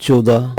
14।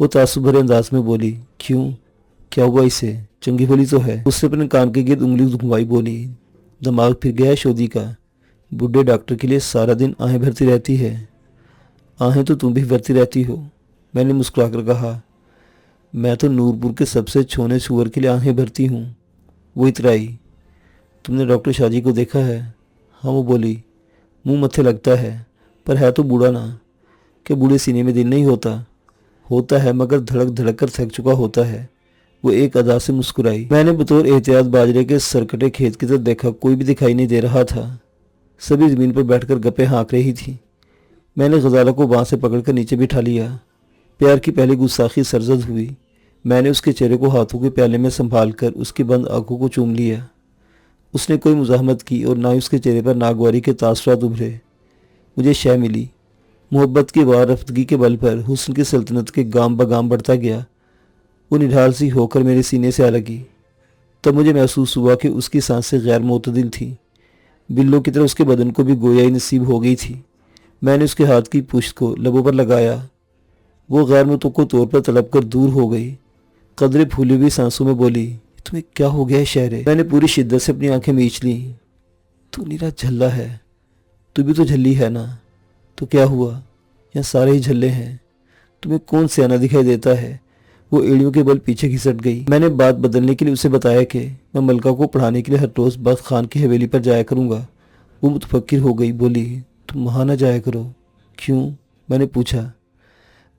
وہ تعصب بھرے انداز میں بولی، کیوں، کیا ہوا اسے، چنگی بھلی تو ہے۔ اس نے اپنے کان کے گرد انگلی گھمائی بولی، دماغ پھر گیا ہے شودی کا، بڈھے ڈاکٹر کے لیے سارا دن آہیں بھرتی رہتی ہے۔ آہیں تو تم بھی بھرتی رہتی ہو، میں نے مسکرا کر کہا۔ میں تو نورپور کے سب سے چھونے سور کے لیے آہیں بھرتی ہوں۔ وہ اترائی، تم نے ڈاکٹر شاہ جی کو دیکھا ہے؟ ہاں، وہ بولی، منہ متھے لگتا ہے پر ہے تو بوڑھا نا، کہ بوڑھے سینے میں دل نہیں ہوتا؟ ہوتا ہے مگر دھڑک دھڑک کر تھک چکا ہوتا ہے۔ وہ ایک ادا سے مسکرائی۔ میں نے بطور احتیاط باجرے کے سرکٹے کھیت کی طرف دیکھا، کوئی بھی دکھائی نہیں دے رہا تھا، سبھی زمین پر بیٹھ کر گپے ہانک رہی تھی۔ میں نے غزالہ کو بانھ سے پکڑ کر نیچے بٹھا لیا۔ پیار کی پہلی گستاخی سرزد ہوئی۔ میں نے اس کے چہرے کو ہاتھوں کے پیالے میں سنبھال کر اس کی بند آنکھوں کو چوم لیا۔ اس نے کوئی مزاحمت کی اور نہ ہی اس کے چہرے پر ناگواری کے تاثرات ابھرے۔ مجھے شے ملی۔ محبت کی وار رفتگی کے بل پر حسن کی سلطنت کے گام بگام بڑھتا گیا۔ وہ نڈھال سی ہو کر میرے سینے سے آ لگی۔ تب مجھے محسوس ہوا کہ اس کی سانسیں غیر معتدل تھیں، بلوں کی طرح اس کے بدن کو بھی گویائی نصیب ہو گئی تھی۔ میں نے اس کے ہاتھ کی پشت کو لبوں پر لگایا۔ وہ غیر متوقع طور پر تڑپ کر دور ہو گئی۔ قدرے پھولی ہوئی سانسوں میں بولی، تمہیں کیا ہو گیا ہے شہرے؟ میں نے پوری شدت سے اپنی آنکھیں میچ لیں۔ تو نیرا جھلا ہے، تو بھی تو جھلی ہے نا، تو کیا ہوا، یہاں سارے ہی جھلے ہیں، تمہیں کون سیانا دکھائی دیتا ہے؟ وہ ایڑیوں کے بل پیچھے گھسٹ گئی۔ میں نے بات بدلنے کے لیے اسے بتایا کہ میں ملکہ کو پڑھانے کے لیے ہر روز بخت خان کی حویلی پر جایا کروں گا۔ وہ متفکر ہو گئی، بولی، تم وہاں نہ جایا کرو۔ کیوں؟ میں نے پوچھا۔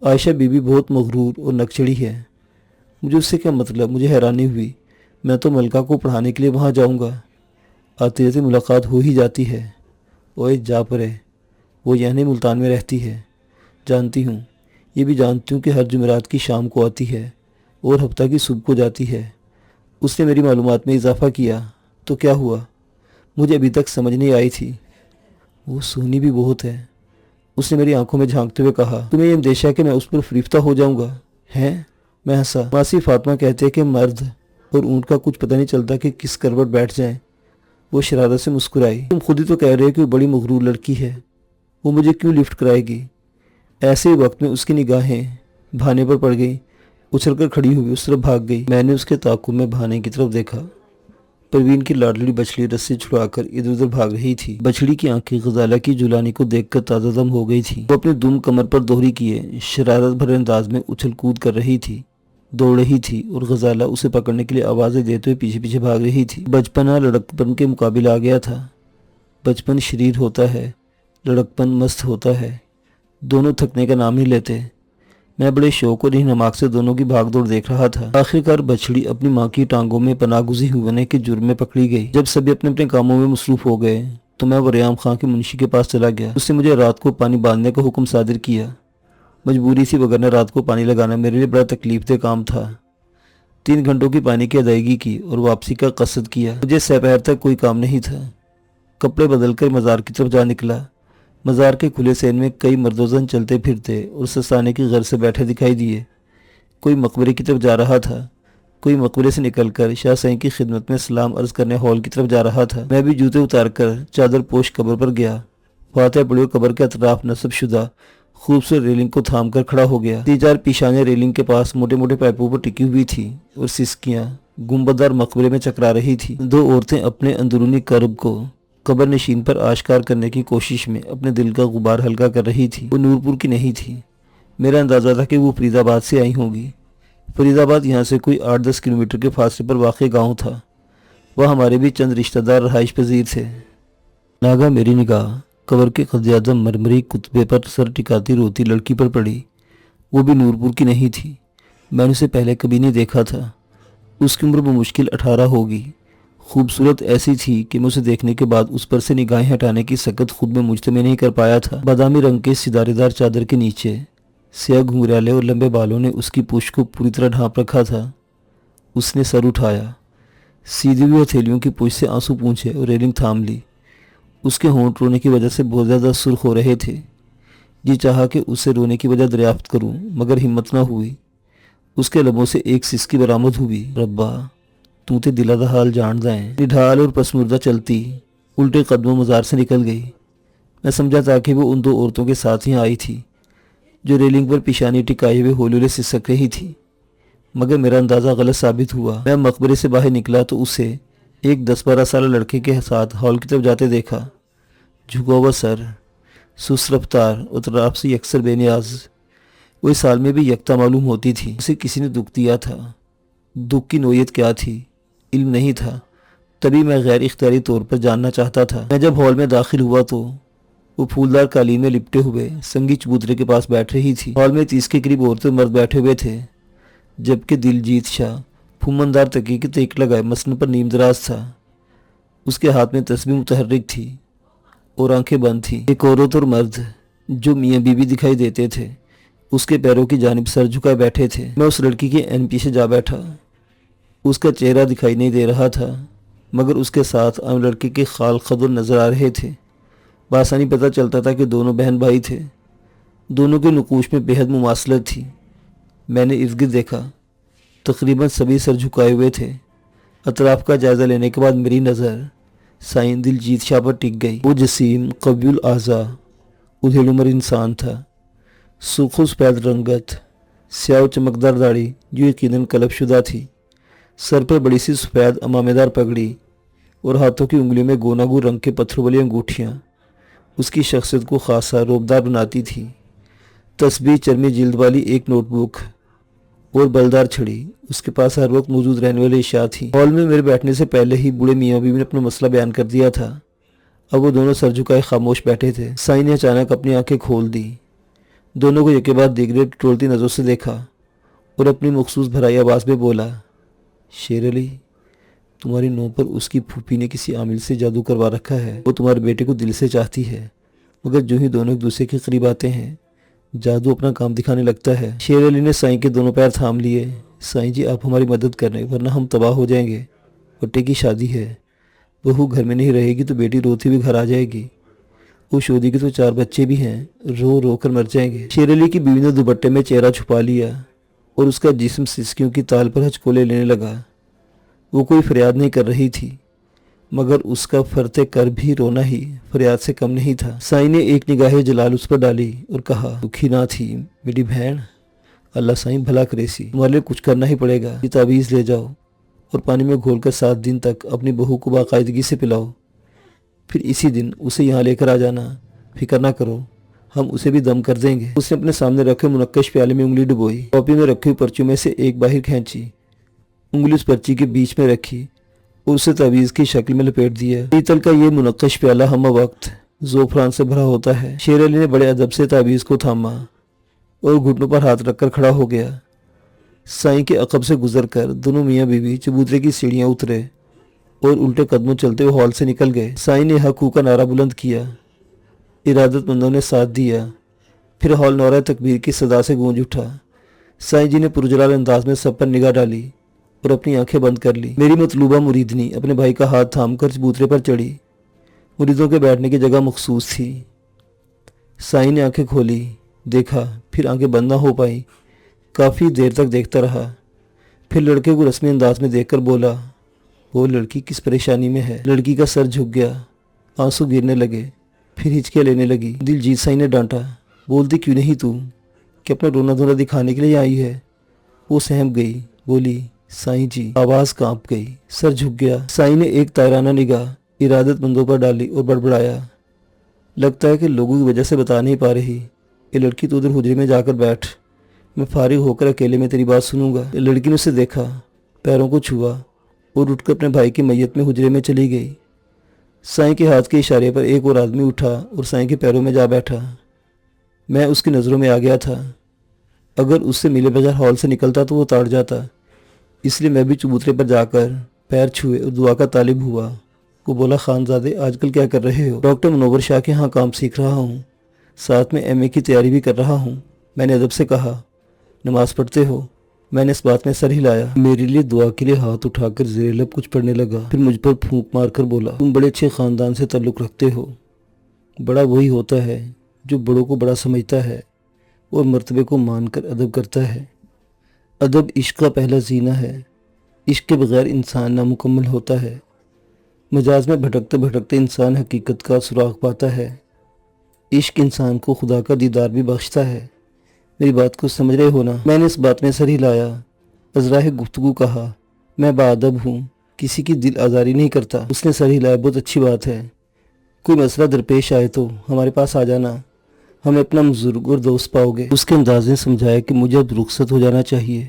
عائشہ بی بی بہت مغرور اور نکچڑی ہے۔ مجھے اس سے کیا مطلب؟ مجھے حیرانی ہوئی۔ میں تو ملکہ کو پڑھانے کے لیے وہاں جاؤں گا، آتے جاتے ملاقات ہو ہی جاتی ہے۔ اوئے جا پرے، وہ یعنی ملتان میں رہتی ہے؟ جانتی ہوں، یہ بھی جانتی ہوں کہ ہر جمعرات کی شام کو آتی ہے اور ہفتہ کی صبح کو جاتی ہے۔ اس نے میری معلومات میں اضافہ کیا۔ تو کیا ہوا؟ مجھے ابھی تک سمجھ نہیں آئی تھی۔ وہ سونی بھی بہت ہے، اس نے میری آنکھوں میں جھانکتے ہوئے کہا۔ تمہیں یہ اندیشہ کہ میں اس پر فریفتہ ہو جاؤں گا ہے؟ میں ہنسا۔ ماسی فاطمہ کہتے ہیں کہ مرد اور اونٹ کا کچھ پتہ نہیں چلتا کہ کس کروٹ بیٹھ جائیں۔ وہ شرارت سے مسکرائی۔ تم خود ہی تو کہہ رہے ہو کہ وہ بڑی مغرور لڑکی ہے، وہ مجھے کیوں لفٹ کرائے گی؟ ایسے ہی وقت میں اس کی نگاہیں بھانے پر پڑ گئی، اچھل کر کھڑی ہوئی اس طرف بھاگ گئی۔ میں نے اس کے تعاقب میں بھانے کی طرف دیکھا۔ پروین کی لاڈلی بچڑی رسی چھڑا کر ادھر ادھر بھاگ رہی تھی۔ بچڑی کی آنکھیں غزالہ کی جولانی کو دیکھ کر تازہ دم ہو گئی تھی۔ وہ اپنے دم کمر پر دوہری کیے شرارت بھرے انداز میں اچھل کود کر رہی تھی، دوڑ رہی تھی، اور غزالہ اسے پکڑنے کے لیے آوازیں دیتے ہوئے پیچھے پیچھے بھاگ رہی تھی۔ بچپنا لڑکپن کے مقابل آ گیا تھا۔ بچپن شریر ہوتا ہے، لڑکپن مست ہوتا ہے، دونوں تھکنے کا نام نہیں لیتے۔ میں بڑے شوق اور رہنماک سے دونوں کی بھاگ دوڑ دیکھ رہا تھا۔ آخرکار بچڑی اپنی ماں کی ٹانگوں میں پناہ گزین ہونے کے جرم میں پکڑی گئی۔ جب سبھی اپنے اپنے کاموں میں مصروف ہو گئے تو میں وریام خان کے منشی کے پاس چلا گیا۔ اس نے مجھے رات کو پانی باندھنے کا حکم صادر کیا۔ مجبوری تھی، وگرنہ رات کو پانی لگانا میرے لیے بڑا تکلیف دہ کام تھا۔ 3 گھنٹوں کی پانی کی ادائیگی کی اور واپسی کا قصد کیا۔ مجھے سپہر تک کوئی کام نہیں تھا۔ کپڑے بدل کر مزار کی طرف جا نکلا۔ مزار کے کھلے سین میں کئی مرد و زن چلتے پھرتے اور سستانے کی غرض سے بیٹھے دکھائی دیے۔ کوئی مقبرے کی طرف جا رہا تھا، کوئی مقبرے سے نکل کر شاہ سائیں کی خدمت میں سلام عرض کرنے ہال کی طرف جا رہا تھا۔ میں بھی جوتے اتار کر چادر پوش قبر پر گیا۔ فاتح پڑھی اور قبر کے اطراف نصب شدہ خوبصورت ریلنگ کو تھام کر کھڑا ہو گیا۔ 3-4 پیشانیں ریلنگ کے پاس موٹے موٹے پائپوں پر ٹکی ہوئی تھی اور سسکیاں گنبددار مقبرے میں چکرا رہی تھی۔ 2 عورتیں اپنے اندرونی کرب کو قبر نشین پر آشکار کرنے کی کوشش میں اپنے دل کا غبار ہلکا کر رہی تھی۔ وہ نورپور کی نہیں تھی۔ میرا اندازہ تھا کہ وہ فرید آباد سے آئی ہوں گی۔ فرید آباد یہاں سے کوئی 8-10 کلومیٹر کے فاصلے پر واقع گاؤں تھا۔ وہ ہمارے بھی چند رشتہ دار رہائش پذیر تھے۔ ناگا میری نگاہ قبر کے قد اعظم مرمری کتبے پر سر ٹکاتی روتی لڑکی پر پڑی۔ وہ بھی نورپور کی نہیں تھی۔ میں نے اسے پہلے کبھی نہیں دیکھا تھا۔ اس کی عمر بمشکل 18 ہوگی۔ خوبصورت ایسی تھی کہ میں اسے دیکھنے کے بعد اس پر سے نگاہیں ہٹانے کی سکت خود میں مجتمع نہیں کر پایا تھا۔ بادامی رنگ کے ستارے دار چادر کے نیچے سیاہ گھنگریالے اور لمبے بالوں نے اس کی پشت کو پوری طرح ڈھانپ رکھا تھا۔ اس نے سر اٹھایا، سیدھی ہوئی ہتھیلیوں کی پشت سے آنسو پونچھے اور ریلنگ تھام لی۔ اس کے ہونٹ رونے کی وجہ سے بہت زیادہ سرخ ہو رہے تھے۔ جی چاہا کہ اسے رونے کی وجہ دریافت کروں، مگر ہمت نہ ہوئی۔ اس کے لبوں سے ایک سسکی برآمد ہوئی۔ ربا تو تے دلا دا حال جاندا ہے۔ نڈھال اور پسمردہ چلتی الٹے قدموں مزار سے نکل گئی۔ میں سمجھا تھا کہ وہ ان 2 عورتوں کے ساتھ ہی آئی تھی۔ جو ریلنگ پر پیشانی ٹکائے ہوئے ہولے سسک رہی تھی، مگر میرا اندازہ غلط ثابت ہوا۔ میں مقبرے سے باہر نکلا تو اسے ایک 10-12 سالہ لڑکے کے ساتھ ہال کی طرف جاتے دیکھا، جھکا ہوا سر، سست رفتار اور اطراف سے یکسر بے نیاز۔ وہ اس حال میں بھی یکتا معلوم ہوتی تھی۔ اسے کسی نے دکھ دیا تھا۔ دکھ کی نوعیت کیا تھی علم نہیں تھا، تبھی میں غیر اختیاری طور پر جاننا چاہتا تھا۔ میں جب ہال میں داخل ہوا تو وہ پھولدار قالین میں لپٹے ہوئے سنگی چبوترے کے پاس بیٹھ رہی تھی۔ ہال میں 30 کے قریب عورتیں مرد بیٹھے ہوئے تھے، جبکہ دلجیت شاہ پھومندار تکیے کے تیک لگائے مسند پر نیم دراز تھا۔ اس کے ہاتھ میں تسبیح متحرک تھی اور آنکھیں بند تھیں۔ ایک عورت اور مرد جو میاں بیوی دکھائی دیتے تھے اس کے پیروں کی جانب سر جھکائے بیٹھے تھے۔ میں اس لڑکی کے پیچھے جا بیٹھا۔ اس کا چہرہ دکھائی نہیں دے رہا تھا، مگر اس کے ساتھ عام لڑکے کے خال خدر نظر آ رہے تھے۔ بآسانی پتہ چلتا تھا کہ دونوں بہن بھائی تھے۔ دونوں کے نقوش میں بے حد مماثلت تھی۔ میں نے ارد گرد دیکھا، تقریباً سبھی سر جھکائے ہوئے تھے۔ اطراف کا جائزہ لینے کے بعد میری نظر سائن دلجیت شاہ پر ٹک گئی۔ وہ جسیم، قوی الاعضاء، ادھیڑ عمر انسان تھا۔ سرخ و سفید رنگت، سیاہ و چمکدار داڑھی جو یقیناً قلب شدہ تھی، سر پر بڑی سی سفید امامے دار پگڑی اور ہاتھوں کی انگلیوں میں گوناگو رنگ کے پتھروں والی انگوٹھیاں اس کی شخصیت کو خاصا روبدار بناتی تھی۔ تسبیح، چرمی جلد والی ایک نوٹ بک اور بلدار چھڑی اس کے پاس ہر وقت موجود رہنے والی اشیاء تھی۔ ہال میں میرے بیٹھنے سے پہلے ہی بوڑھے میاں بیوی نے اپنا مسئلہ بیان کر دیا تھا۔ اب وہ دونوں سر جھکائے خاموش بیٹھے تھے۔ سائیں نے اچانک اپنی آنکھیں کھول دی، دونوں کو یکے بعد دیگرے ٹٹولتی نظروں سے دیکھا اور اپنی مخصوص بھرائی آواز میں بولا، شیر علی، تمہاری نو پر اس کی پھوپھی نے کسی عامل سے جادو کروا رکھا ہے۔ وہ تمہارے بیٹے کو دل سے چاہتی ہے، مگر جو ہی دونوں ایک دوسرے کے قریب آتے ہیں جادو اپنا کام دکھانے لگتا ہے۔ شیر علی نے سائیں کے دونوں پیر تھام لیے۔ سائیں جی، آپ ہماری مدد کریں ورنہ ہم تباہ ہو جائیں گے۔ بٹے کی شادی ہے، بہو گھر میں نہیں رہے گی تو بیٹی روتی ہوئی گھر آ جائے گی۔ وہ شودی کے تو 4 بچے بھی ہیں، رو رو کر مر جائیں گے۔ شیر علی کی بیوی نے دوپٹے میں چہرہ چھپا لیا اور اس کا جسم سسکیوں کی تال پر ہچکولے لینے لگا۔ وہ کوئی فریاد نہیں کر رہی تھی، مگر اس کا فرتے کر بھی رونا ہی فریاد سے کم نہیں تھا۔ سائیں نے ایک نگاہ جلال اس پر ڈالی اور کہا، دکھی نہ تھی میری بہن، اللہ سائیں بھلا کرے سی، تمہارے لیے کچھ کرنا ہی پڑے گا۔ یہ تعویذ لے جاؤ اور پانی میں گھول کر 7 دن تک اپنی بہو کو باقاعدگی سے پلاؤ، پھر اسی دن اسے یہاں لے کر آ جانا۔ فکر نہ کرو، ہم اسے بھی دم کر دیں گے۔ اس نے اپنے سامنے رکھے منقش پیالے میں انگلی ڈبوئی، کاپی میں رکھی ہوئی پرچیوں میں سے ایک باہر کھینچی، انگلی اس پرچی کے بیچ میں رکھی اور اسے تعویذ کی شکل میں لپیٹ دیا۔ پیتل کا یہ منقش پیالہ ہم وقت زعفران سے بھرا ہوتا ہے۔ شیر علی نے بڑے ادب سے تعویذ کو تھاما اور گھٹنوں پر ہاتھ رکھ کر کھڑا ہو گیا۔ سائیں کے عقب سے گزر کر دونوں میاں بیوی چبوترے کی سیڑھیاں اترے اور الٹے قدموں چلتے ہوئے ہال سے نکل گئے۔ سائیں نے حق ہو کا نعرہ بلند کیا، ارادت مندوں نے ساتھ دیا، پھر ہال نعرہ تکبیر کی صدا سے گونج اٹھا۔ سائیں جی نے پرجلال انداز میں سب پر نگاہ ڈالی اور اپنی آنکھیں بند کر لی۔ میری مطلوبہ مریدنی اپنے بھائی کا ہاتھ تھام کر چبوترے پر چڑھی۔ مریدوں کے بیٹھنے کی جگہ مخصوص تھی۔ سائیں نے آنکھیں کھولی، دیکھا، پھر آنکھیں بند نہ ہو پائیں۔ کافی دیر تک دیکھتا رہا، پھر لڑکے کو رسمی انداز میں دیکھ کر بولا، وہ لڑکی کس پریشانی میں ہے؟ لڑکی کا سر جھک گیا، آنسو گرنے لگے، پھر ہچکیاں لینے لگی۔ دلجیت سائیں نے ڈانٹا، بولتی کیوں نہیں تو کہ اپنا رونا دھونا دکھانے کے لیے آئی ہے؟ وہ سہم گئی، بولی، سائیں جی، آواز کانپ گئی، سر جھک گیا۔ سائیں نے ایک طائرانہ نگاہ ارادت مندوں پر ڈالی اور بڑبڑایا، لگتا ہے کہ لوگوں کی وجہ سے بتا نہیں پا رہی۔ یہ لڑکی تو ادھر حجرے میں جا کر بیٹھ، میں فارغ ہو کر اکیلے میں تیری بات سنوں گا۔ لڑکی نے اسے دیکھا، پیروں کو چھوا اور اٹھ کر اپنے بھائی کی میت میں حجرے میں چلی گئی۔ سائیں کے ہاتھ کے اشارے پر ایک اور آدمی اٹھا اور سائیں کے پیروں میں جا بیٹھا۔ میں اس کی نظروں میں آ گیا تھا۔ اگر اس سے ملے بغیر ہال سے نکلتا تو وہ تاڑ جاتا، اس لیے میں بھی چبوترے پر جا کر پیر چھوئے اور دعا کا طالب ہوا۔ وہ بولا، خانزادے آج کل کیا کر رہے ہو؟ ڈاکٹر منور شاہ کے ہاں کام سیکھ رہا ہوں، ساتھ میں ایم اے کی تیاری بھی کر رہا ہوں۔ میں نے ادب سے کہا، نماز پڑھتے ہو؟ میں نے اس بات میں سر ہلایا۔ میرے لیے دعا کے لیے ہاتھ اٹھا کر زیر لب کچھ پڑھنے لگا، پھر مجھ پر پھونک مار کر بولا، تم بڑے اچھے خاندان سے تعلق رکھتے ہو۔ بڑا وہی ہوتا ہے جو بڑوں کو بڑا سمجھتا ہے اور مرتبے کو مان کر ادب کرتا ہے۔ ادب عشق کا پہلا زینہ ہے، عشق کے بغیر انسان نامکمل ہوتا ہے۔ مجاز میں بھٹکتے بھٹکتے انسان حقیقت کا سراغ پاتا ہے۔ عشق انسان کو خدا کا دیدار بھی بخشتا ہے، میری بات کو سمجھ رہے ہو نا؟ میں نے اس بات میں سر ہلایا، ازراہ گفتگو کہا۔ میں باادب ہوں، کسی کی دل آزاری نہیں کرتا۔ اس نے سر ہلایا۔ بہت اچھی بات ہے، کوئی مسئلہ درپیش آئے تو ہمارے پاس آ جانا، ہمیں اپنا بزرگ اور دوست پاؤ گے۔ اس کے انداز نے سمجھایا کہ مجھے اب رخصت ہو جانا چاہیے۔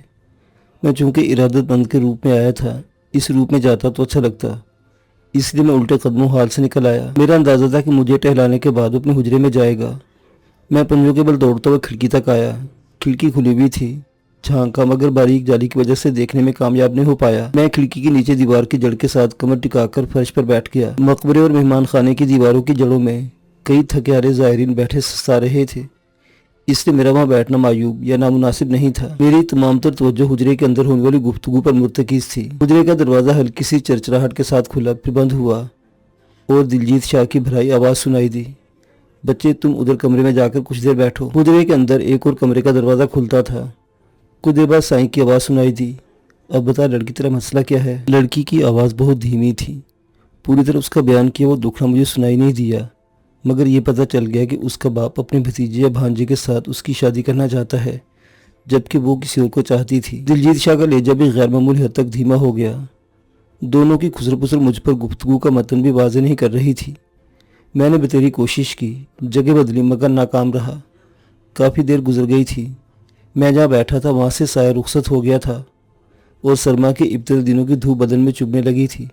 میں چونکہ ارادت مند کے روپ میں آیا تھا، اس روپ میں جاتا تو اچھا لگتا، اس لیے میں الٹے قدموں حال سے نکل آیا۔ میرا اندازہ تھا کہ مجھے ٹہلانے کے بعد اپنے حجرے میں جائے گا۔ میں پنجوں کے بل دوڑتا ہوا کھڑکی تک آیا۔ کھڑکی کھلی ہوئی تھی، جھانکا مگر باریک جالی کی وجہ سے دیکھنے میں کامیاب نہیں ہو پایا۔ میں کھڑکی کے نیچے دیوار کی جڑ کے ساتھ کمر ٹکا کر فرش پر بیٹھ گیا۔ مقبرے اور مہمان خانے کی دیواروں کی جڑوں میں کئی تھکیارے زائرین بیٹھے سستا رہے تھے، اس لیے میرا وہاں بیٹھنا معیوب یا نامناسب نہیں تھا۔ میری تمام تر توجہ حجرے کے اندر ہونے والی گفتگو پر مرتکز تھی۔ حجرے کا دروازہ ہلکی سی چرچراہٹ کے ساتھ کھلا، پھر بند ہوا اور دلجیت شاہ کی بھرائی آواز سنائی دی، بچے تم ادھر کمرے میں جا کر کچھ دیر بیٹھو۔ حجرے کے اندر ایک اور کمرے کا دروازہ کھلتا تھا۔ کچھ دیر بعد سائیں کی آواز سنائی دی، اب بتا لڑکی تیرا مسئلہ کیا ہے؟ لڑکی کی آواز بہت دھیمی تھی، پوری طرح اس کا بیان کیا وہ دکھڑا مجھے سنائی نہیں دیا، مگر یہ پتہ چل گیا کہ اس کا باپ اپنے بھتیجے یا بھانجے کے ساتھ اس کی شادی کرنا چاہتا ہے، جبکہ وہ کسی اور کو چاہتی تھی۔ دلجیت شاہ کا لہجہ بھی غیر معمولی حد تک دھیما ہو گیا۔ دونوں کی خسر پسر مجھ پر گفتگو کا متن بھی واضح نہیں کر رہی تھی۔ میں نے بتیری کوشش کی، جگہ بدلی مگر ناکام رہا۔ کافی دیر گزر گئی تھی۔ میں جہاں بیٹھا تھا وہاں سے سایہ رخصت ہو گیا تھا اور سرما کے ابتدائی دنوں کی دھوپ بدن میں چبھنے لگی تھی،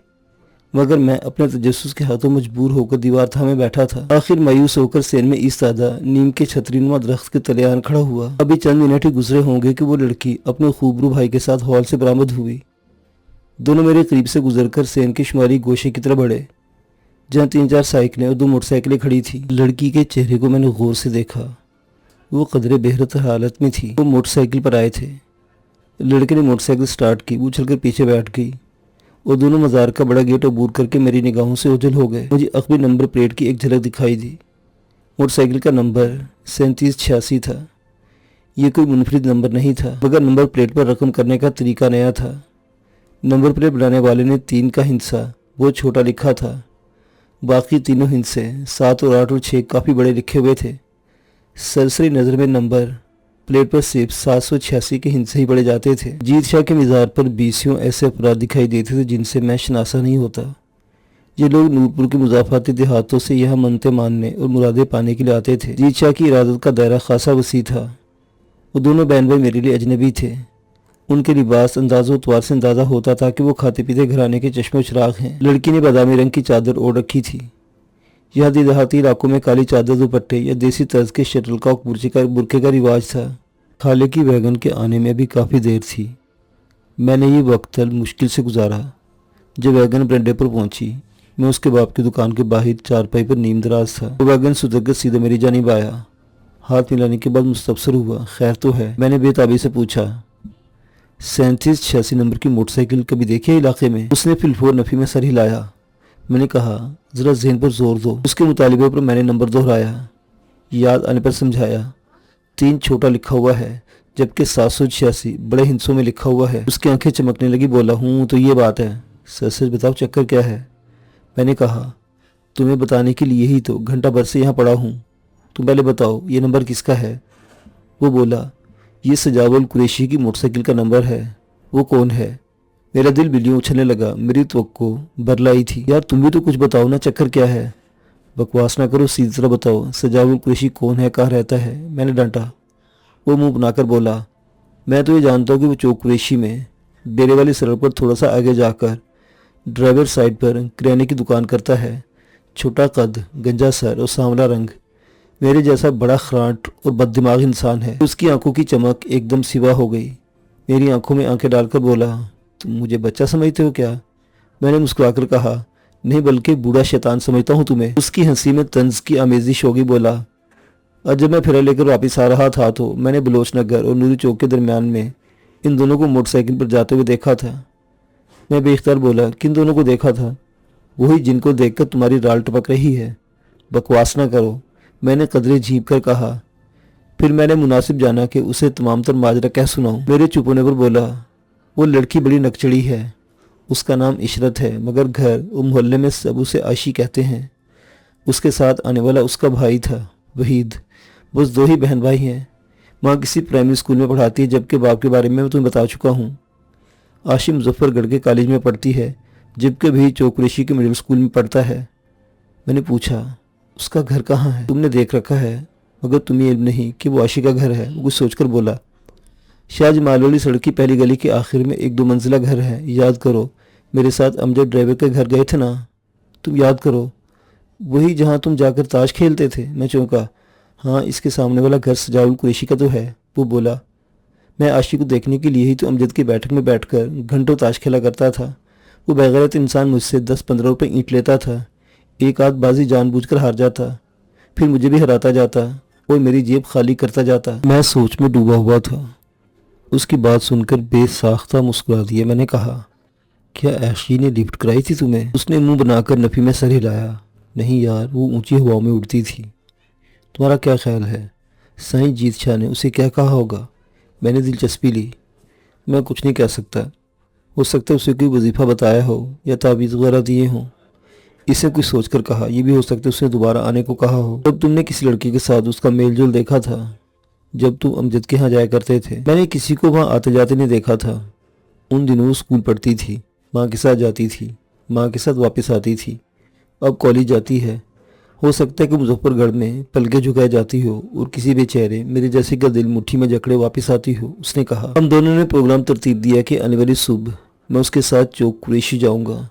مگر میں اپنے تجسس کے ہاتھوں مجبور ہو کر دیوار تھامے بیٹھا تھا۔ آخر مایوس ہو کر سین میں ایستادہ نیم کے چھتری نما درخت کے تلے آن کھڑا ہوا۔ ابھی چند منٹ ہی گزرے ہوں گے کہ وہ لڑکی اپنے خوبرو بھائی کے ساتھ ہال سے برآمد ہوئی۔ دونوں میرے قریب سے گزر کر سین کے شمالی گوشے کی طرف بڑھے، جہاں 3-4 سائیکلیں اور 2 موٹر سائیکلیں کھڑی تھیں۔ لڑکی کے چہرے کو میں نے غور سے دیکھا، وہ قدرے بہتر حالت میں تھی۔ وہ موٹر سائیکل پر آئے تھے۔ لڑکے نے موٹر سائیکل سٹارٹ کی، وہ اچھل کر پیچھے بیٹھ گئی اور دونوں مزار کا بڑا گیٹ عبور کر کے میری نگاہوں سے اوجھل ہو گئے۔ مجھے عقبی نمبر پلیٹ کی ایک جھلک دکھائی دی۔ موٹر سائیکل کا نمبر 3786 تھا۔ یہ کوئی منفرد نمبر نہیں تھا، مگر نمبر پلیٹ پر رقم کرنے کا طریقہ نیا تھا۔ نمبر پلیٹ بنانے والے نے 3 کا ہندسہ بہت چھوٹا لکھا تھا، باقی تینوں ہندسے 7 اور 8 اور 6 کافی بڑے لکھے ہوئے تھے۔ سرسری نظر میں نمبر پلیٹ پر صرف 786 کے ہندسے ہی پڑے جاتے تھے۔ جیت شاہ کے مزار پر 20 ایسے افراد دکھائی دیتے تھے جن سے میں شناسا نہیں ہوتا۔ یہ لوگ نورپور کے مضافاتی دیہاتوں سے یہاں منتیں ماننے اور مرادیں پانے کے لیے آتے تھے۔ جیت شاہ کی ارادت کا دائرہ خاصا وسیع تھا۔ وہ دونوں بہن بھائی میرے لیے اجنبی تھے۔ ان کے لباس، انداز و اطوار سے اندازہ ہوتا تھا کہ وہ کھاتے پیتے گھرانے کے چشم و چراغ ہیں۔ لڑکی نے بادامی رنگ کی چادر اوڑھ رکھی تھی۔ یہاں دیہاتی علاقوں میں کالی چادر دوپٹے یا دیسی طرز کے شٹل کاک برقعے کا رواج تھا۔ خالے کی ویگن کے آنے میں ابھی کافی دیر تھی۔ میں نے یہ وقت مشکل سے گزارا۔ جب ویگن برنڈے پر پہنچی، میں اس کے باپ کی دکان کے باہر چارپائی پر نیم دراز تھا۔ وہ ویگن سدھر کر سیدھا میری جانب آیا۔ ہاتھ ملانے کے بعد مستفسر ہوا، خیر تو ہے؟ میں نے بے تابی سے پوچھا۔ 3786 نمبر کی موٹر سائیکل کبھی دیکھی ہے علاقے میں؟ اس نے فی الفور نفی میں سر ہلایا۔ میں نے کہا، ذرا ذہن پر زور دو۔ اس کے مطالبے پر میں نے نمبر دہرایا، یاد آنے پر سمجھایا۔ 3 چھوٹا لکھا ہوا ہے، جبکہ 786 بڑے ہندسوں میں لکھا ہوا ہے۔ اس کی آنکھیں چمکنے لگی۔ بولا، ہوں تو یہ بات ہے، سچ سچ بتاؤ چکر کیا ہے؟ میں نے کہا، تمہیں بتانے کے لیے ہی تو گھنٹہ بھر سے یہاں پڑا ہوں، تم پہلے بتاؤ یہ نمبر کس کا ہے؟ وہ بولا، یہ سجاو القریشی کی موٹر سائیکل کا نمبر ہے۔ وہ کون ہے؟ میرا دل بلیوں اچھلنے لگا۔ میری توقع برلائی تھی۔ یار تم بھی تو کچھ بتاؤ نا، چکر کیا ہے؟ بکواس نہ کرو، سیدھی طرح بتاؤ، سجاو القریشی کون ہے، کہاں رہتا ہے؟ میں نے ڈانٹا۔ وہ منہ بنا کر بولا، میں تو یہ جانتا ہوں کہ وہ چوک قریشی میں ڈیرے والی سڑک پر تھوڑا سا آگے جا کر ڈرائیور سائیڈ پر کریانے کی دکان کرتا ہے۔ چھوٹا قد، گنجا سر اور سانولا رنگ، میرے جیسا بڑا خرانٹ اور بد دماغ انسان ہے۔ اس کی آنکھوں کی چمک ایک دم سوا ہو گئی۔ میری آنکھوں میں آنکھیں ڈال کر بولا، تم مجھے بچہ سمجھتے ہو کیا؟ میں نے مسکرا کر کہا، نہیں بلکہ بوڑھا شیطان سمجھتا ہوں تمہیں۔ اس کی ہنسی میں طنز کی آمیزش ہوگی۔ بولا، اور جب میں پھرا لے کر واپس آ رہا تھا تو میں نے بلوچ نگر اور نوری چوک کے درمیان میں ان دونوں کو موٹر سائیکل پر جاتے ہوئے دیکھا تھا۔ میں بے اختیار بولا، کن دونوں کو دیکھا تھا؟ وہی جن کو دیکھ کر تمہاری رال ٹپک رہی ہے۔ بکواس نہ کرو، میں نے قدرے جھیپ کر کہا۔ پھر میں نے مناسب جانا کہ اسے تمام تر ماجرا کہہ سناؤں۔ میرے چپ ہونے پر بولا، وہ لڑکی بڑی نکچڑی ہے، اس کا نام عشرت ہے، مگر گھر اور محلے میں سب اسے عائشی کہتے ہیں۔ اس کے ساتھ آنے والا اس کا بھائی تھا، وحید، بس 2 ہی بہن بھائی ہیں۔ وہاں کسی پرائمری اسکول میں پڑھاتی ہے، جبکہ باپ کے بارے میں تمہیں بتا چکا ہوں۔ عاشی مظفر گڑھ کے کالج میں پڑھتی ہے، جبکہ بھی چوک قریشی کے مڈل اسکول میں پڑھتا ہے۔ میں نے پوچھا، اس کا گھر کہاں ہے؟ تم نے دیکھ رکھا ہے مگر تمہیں علم نہیں کہ وہ عاشی کا گھر ہے۔ وہ کچھ سوچ کر بولا، شاہ جمال والی سڑک کی پہلی گلی کے آخر میں ایک 2 منزلہ گھر ہے، یاد کرو میرے ساتھ امجد ڈرائیور کے گھر گئے تھے نا، تم یاد کرو، وہی جہاں تم جا کر تاش کھیلتے تھے۔ میں چونکا، ہاں اس کے سامنے والا گھر سجاول قریشی کا تو ہے۔ وہ بولا، میں عاشی کو دیکھنے کے لیے ہی تو امجد کی بیٹھک میں بیٹھ کر گھنٹوں تاش کھیلا کرتا تھا۔ وہ بغیرت انسان مجھ سے 10-15 روپے اینٹ لیتا تھا، ایک آدھ بازی جان بوجھ کر ہار جاتا، پھر مجھے بھی ہراتا جاتا اور میری جیب خالی کرتا جاتا۔ میں سوچ میں ڈوبا ہوا تھا۔ اس کی بات سن کر بے ساختہ مسکرا دیا۔ میں نے کہا، کیا عاشی نے لفٹ کرائی تھی تمہیں؟ اس نے منہ بنا کر نفی میں سر ہلایا، نہیں یار، وہ اونچی ہواؤں میں اڑتی تھی۔ تمہارا کیا خیال ہے سائیں جیت شاہ نے اسے کیا کہا ہوگا؟ میں نے دلچسپی لی۔ میں کچھ نہیں کہہ سکتا، ہو سکتا ہے اسے کوئی وظیفہ بتایا ہو یا تعویذ وغیرہ دیے ہوں۔ اسے کچھ سوچ کر کہا، یہ بھی ہو سکتا ہے اس نے دوبارہ آنے کو کہا ہو۔ جب تم نے کسی لڑکی کے ساتھ اس کا میل جول دیکھا تھا جب تم امجد کے ہاں جایا کرتے تھے؟ میں نے کسی کو وہاں آتے جاتے نہیں دیکھا تھا۔ ان دنوں اسکول پڑھتی تھی، ماں کے ساتھ جاتی تھی، ماں کے ساتھ واپس آتی تھی، اب کالج جاتی ہے۔ ہو سکتا ہے کہ مظفر گڑھ میں پلکیں جھکائے جاتی ہو اور کسی بے چہرے میرے جیسے کا دل مٹھی میں جکڑے واپس آتی ہو۔ اس نے کہا، ہم دونوں نے پروگرام ترتیب دیا کہ آنے والی صبح میں اس کے ساتھ چوک قریشی جاؤں گا۔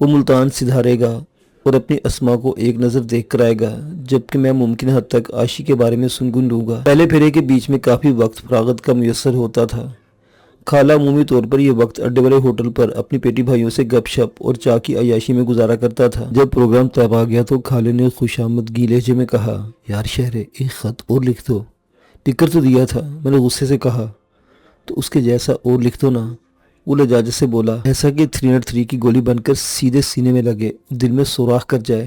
وہ ملتان سدھارے گا اور اپنی اسما کو ایک نظر دیکھ کر آئے گا، جبکہ میں ممکن حد تک عاشی کے بارے میں سنگن لوں گا۔ پہلے پھیرے کے بیچ میں کافی وقت فراغت کا میسر ہوتا تھا۔ خالہ عمومی طور پر یہ وقت اڈے والے ہوٹل پر اپنی پیٹی بھائیوں سے گپ شپ اور چائے کی عیاشی میں گزارا کرتا تھا۔ جب پروگرام طے آ گیا تو خالے نے خوشامدگی لہجے میں کہا، یار شہرے، ایک خط اور لکھ دو۔ لکھ کر تو دیا تھا، میں نے غصے سے کہا، تو اس کے جیسا اور لکھ دو نا۔ وہ لجاجت سے بولا، ایسا کہ 303 کی گولی بن کر سیدھے سینے میں لگے، دل میں سوراخ کر جائے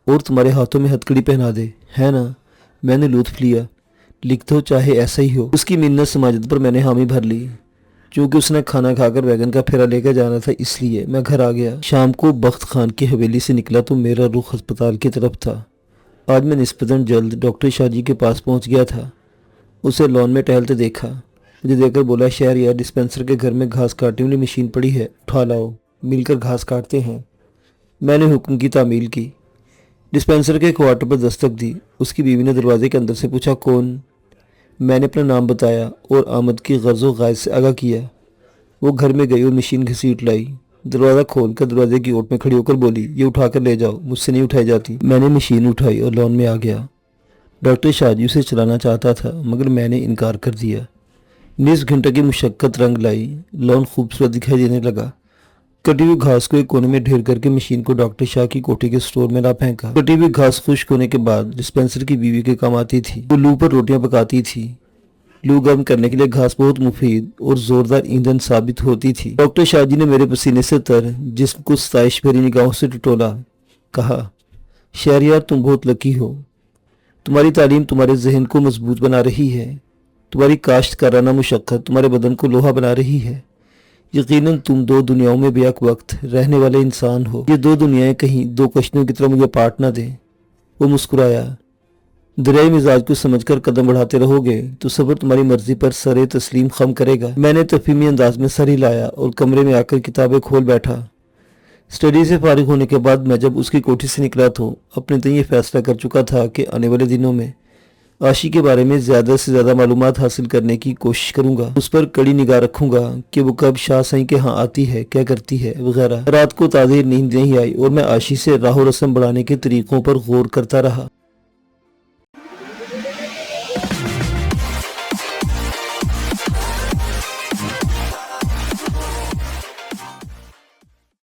اور تمہارے ہاتھوں میں ہتکڑی پہنا دے، ہے نا؟ میں نے لطف لیا، لکھ دو چاہے ایسا ہی ہو۔ اس کی منت سماجت پر میں نے حامی بھر لی۔ چونکہ اس نے کھانا کھا کر ویگن کا پھیرا لے کر جانا تھا، اس لیے میں گھر آ گیا۔ شام کو بخت خان کی حویلی سے نکلا تو میرا رخ ہسپتال کی طرف تھا۔ آج میں نسبتاً جلد ڈاکٹر شاہ جی کے پاس پہنچ گیا تھا۔ اسے لان میں ٹہلتے دیکھا، مجھے دیکھ کر بولا، شہر یار، ڈسپینسر کے گھر میں گھاس کاٹنے والی مشین پڑی ہے، اٹھا لاؤ، مل کر گھاس کاٹتے ہیں۔ میں نے حکم کی تعمیل کی، ڈسپینسر کے کوارٹر پر دستک دی۔ اس کی بیوی نے دروازے کے اندر سے پوچھا، کون؟ میں نے اپنا نام بتایا اور آمد کی غرض و غائز سے آگاہ کیا۔ وہ گھر میں گئی اور مشین گھسیٹ لائی، دروازہ کھول کر دروازے کی اوٹ میں کھڑی ہو کر بولی، یہ اٹھا کر لے جاؤ، مجھ سے نہیں اٹھائی جاتی۔ میں نے مشین اٹھائی اور لان میں آ گیا۔ ڈاکٹر شاہ جی اسے چلانا چاہتا تھا مگر میں نے انکار کر دیا۔ نصف گھنٹہ کی مشقت رنگ لائی، لان خوبصورت دکھائی دینے لگا۔ کٹی ہوئی گھاس کو ایک کونے میں ڈھیر کر کے مشین کو ڈاکٹر شاہ کی کوٹھی کے سٹور میں لا پھینکا۔ کٹی ہوئی گھاس خشک ہونے کے بعد ڈسپینسر کی بیوی کے کام آتی تھی۔ وہ لو پر روٹیاں پکاتی تھی۔ لو گرم کرنے کے لیے گھاس بہت مفید اور زوردار ایندھن ثابت ہوتی تھی۔ ڈاکٹر شاہ جی نے میرے پسینے سے تر جسم کو ستائش بھری نگاہوں سے ٹٹولا، کہا، شہریار تم بہت لکی ہو، تمہاری تعلیم تمہارے ذہن کو مضبوط بنا رہی ہے، تمہاری کاشتکارانہ مشقت تمہارے بدن کو لوہا بنا رہی ہے۔ یقیناً تم 2 دنیاؤں میں بیک وقت رہنے والے انسان ہو۔ یہ 2 دنیایں کہیں 2 کشتیوں کی طرح مجھے پاٹ نہ دیں۔ وہ مسکرایا، دریائی مزاج کو سمجھ کر قدم بڑھاتے رہو گے تو صبر تمہاری مرضی پر سر تسلیم خم کرے گا۔ میں نے تفہیمی انداز میں سر ہلایا اور کمرے میں آ کر کتابیں کھول بیٹھا۔ اسٹڈی سے فارغ ہونے کے بعد میں جب اس کی کوٹھی سے نکلا تو اپنے تئیں یہ فیصلہ کر چکا تھا کہ آنے والے دنوں میں عاشی کے بارے میں زیادہ سے زیادہ معلومات حاصل کرنے کی کوشش کروں گا۔ اس پر کڑی نگاہ رکھوں گا کہ وہ کب شاہ سائیں کے ہاں آتی ہے، کیا کرتی ہے وغیرہ۔ رات کو تازہ نیند نہیں آئی اور میں عاشی سے راہ و رسم بڑھانے کے طریقوں پر غور کرتا رہا۔